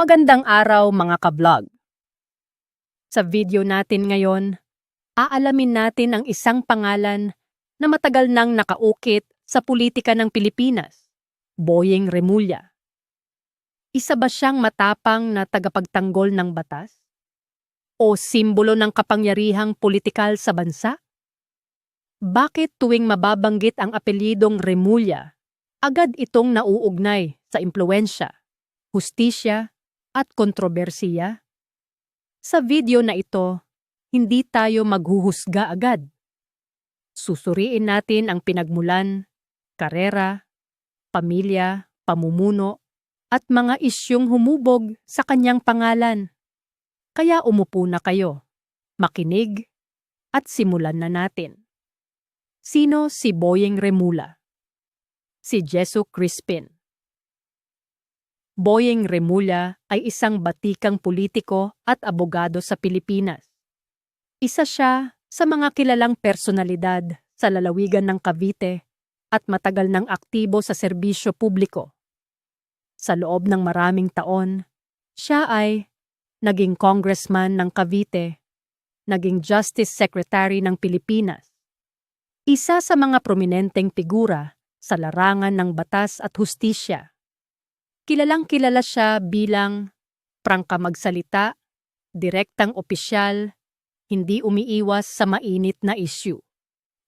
Magandang araw mga ka-vlog. Sa video natin ngayon, aalamin natin ang isang pangalan na matagal nang nakaukit sa politika ng Pilipinas, Boyeng Remulla. Isa ba siyang matapang na tagapagtanggol ng batas? O simbolo ng kapangyarihang politikal sa bansa? Bakit tuwing mababanggit ang apelyidong Remulla, agad itong nauugnay sa impluwensya, hustisya, at kontrobersiya? Sa video na ito, hindi tayo maghuhusga agad. Susuriin natin ang pinagmulan, karera, pamilya, pamumuno, at mga isyung humubog sa kanyang pangalan. Kaya umupo na kayo, makinig, at simulan na natin. Sino si Boyeng Remulla? Si Jesu Crispin. Boyeng Remulla ay isang batikang politiko at abogado sa Pilipinas. Isa siya sa mga kilalang personalidad sa lalawigan ng Cavite at matagal nang aktibo sa serbisyo publiko. Sa loob ng maraming taon, siya ay naging congressman ng Cavite, naging Justice Secretary ng Pilipinas, isa sa mga prominenteng figura sa larangan ng batas at hustisya. Kilalang-kilala siya bilang prangka magsalita, direktang opisyal, hindi umiiwas sa mainit na issue.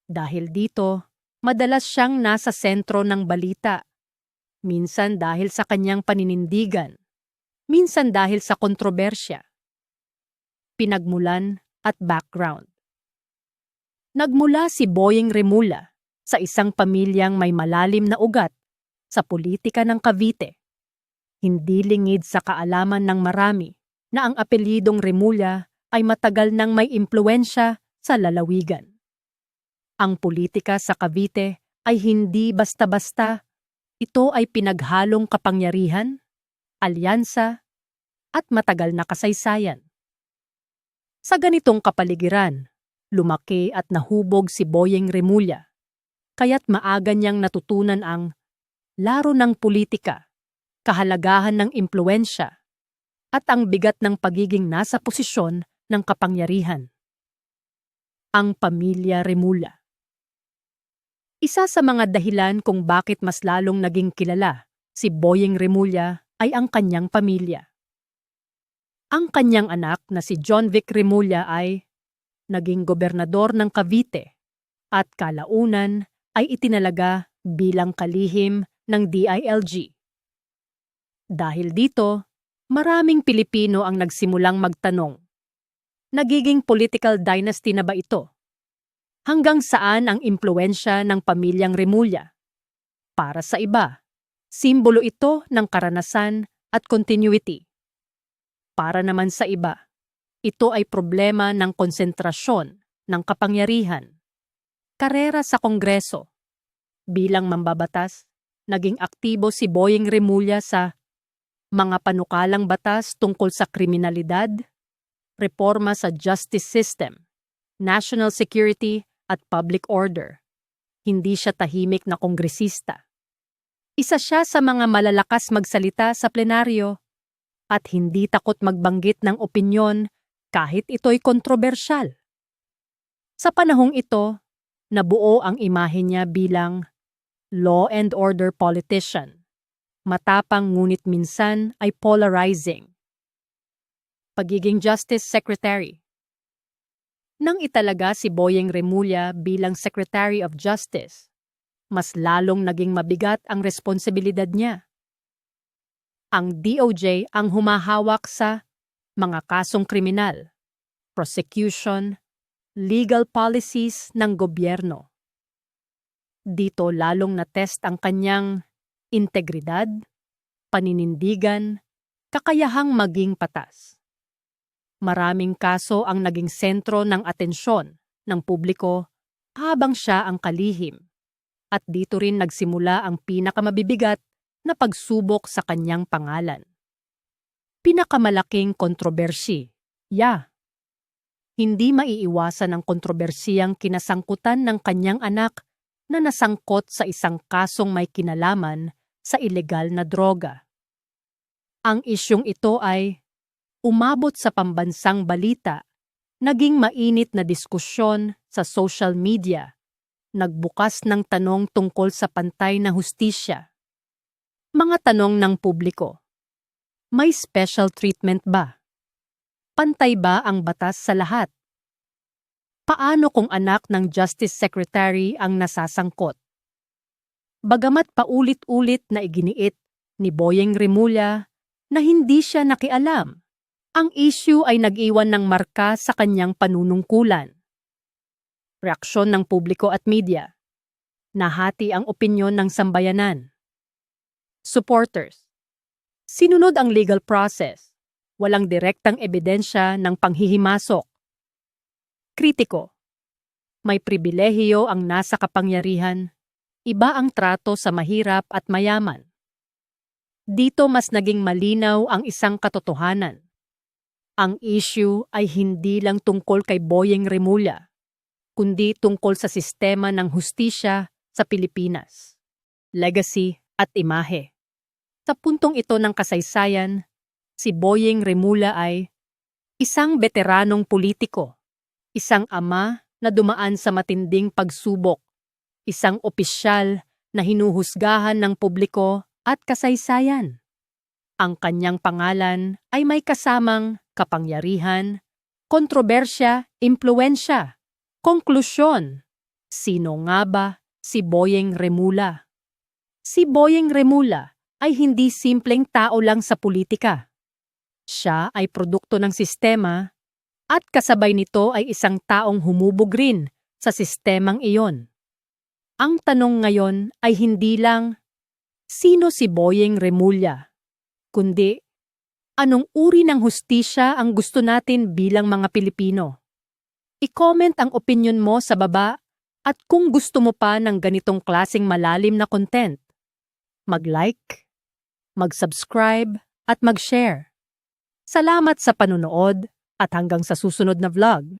Dahil dito, madalas siyang nasa sentro ng balita. Minsan dahil sa kanyang paninindigan, minsan dahil sa kontrobersya. Pinagmulan at background. Nagmula si Boyeng Remulla sa isang pamilyang may malalim na ugat sa politika ng Cavite. Hindi lingid sa kaalaman ng marami na ang apelyidong Remulla ay matagal nang may impluwensya sa lalawigan. Ang politika sa Cavite ay hindi basta-basta. Ito ay pinaghalong kapangyarihan, alyansa, at matagal na kasaysayan. Sa ganitong kapaligiran, lumaki at nahubog si Boyeng Remulla, kaya't maaga niyang natutunan ang laro ng politika, kahalagahan ng impluwensya, at ang bigat ng pagiging nasa posisyon ng kapangyarihan. Ang pamilya Remulla. Isa sa mga dahilan kung bakit mas lalong naging kilala si Boyeng Remulla ay ang kanyang pamilya. Ang kanyang anak na si John Vic Remulla ay naging gobernador ng Cavite at kalaunan ay itinalaga bilang kalihim ng DILG. Dahil dito, maraming Pilipino ang nagsimulang magtanong, nagiging political dynasty na ba ito? Hanggang saan ang impluwensya ng pamilyang Remulla? Para sa iba, simbolo ito ng karanasan at continuity. Para naman sa iba, ito ay problema ng konsentrasyon ng kapangyarihan. Karera sa Kongreso. Bilang mambabatas, naging aktibo si Boyeng Remulla sa mga panukalang batas tungkol sa kriminalidad, reforma sa justice system, national security at public order. Hindi siya tahimik na kongresista. Isa siya sa mga malalakas magsalita sa plenaryo at hindi takot magbanggit ng opinyon kahit ito'y kontrobersyal. Sa panahong ito, nabuo ang imahe niya bilang law and order politician. Matapang ngunit minsan ay polarizing. Pagiging Justice Secretary. Nang italaga si Boyeng Remulla bilang Secretary of Justice, mas lalong naging mabigat ang responsibilidad niya. Ang DOJ ang humahawak sa mga kasong kriminal, prosecution, legal policies ng gobyerno. Dito lalong na-test ang kanyang integridad, paninindigan, kakayahang maging patas. Maraming kaso ang naging sentro ng atensyon ng publiko habang siya ang kalihim. At dito rin nagsimula ang pinakamabibigat na pagsubok sa kanyang pangalan. Pinakamalaking kontrobersi, Hindi maiiwasan ang kontrobersiyang kinasangkutan ng kanyang anak na nasangkot sa isang kasong may kinalaman sa ilegal na droga. Ang isyung ito ay umabot sa pambansang balita, naging mainit na diskusyon sa social media, nagbukas ng tanong tungkol sa pantay na hustisya. Mga tanong ng publiko. May special treatment ba? Pantay ba ang batas sa lahat? Paano kung anak ng Justice Secretary ang nasasangkot? Bagamat paulit-ulit na iginiit ni Boyeng Remulla na hindi siya nakialam, ang issue ay nag-iwan ng marka sa kanyang panunungkulan. Reaksyon ng publiko at media. Nahati ang opinyon ng sambayanan. Supporters. Sinunod ang legal process. Walang direktang ebidensya ng panghihimasok. Kritiko. May pribilehiyo ang nasa kapangyarihan. Iba ang trato sa mahirap at mayaman. Dito mas naging malinaw ang isang katotohanan. Ang issue ay hindi lang tungkol kay Boyeng Remulla, kundi tungkol sa sistema ng hustisya sa Pilipinas, legacy at imahe. Sa puntong ito ng kasaysayan, si Boyeng Remulla ay isang veteranong politiko, isang ama na dumaan sa matinding pagsubok, isang opisyal na hinuhusgahan ng publiko at kasaysayan. Ang kanyang pangalan ay may kasamang kapangyarihan, kontrobersya, impluwensya. Konklusyon, sino nga ba si Boyeng Remulla? Si Boyeng Remulla ay hindi simpleng tao lang sa politika. Siya ay produkto ng sistema at kasabay nito ay isang taong humubog rin sa sistemang iyon. Ang tanong ngayon ay hindi lang, sino si Boyeng Remulla? Kundi, anong uri ng hustisya ang gusto natin bilang mga Pilipino? I-comment ang opinion mo sa baba at kung gusto mo pa ng ganitong klaseng malalim na content, mag-like, mag-subscribe at mag-share. Salamat sa panunood at hanggang sa susunod na vlog.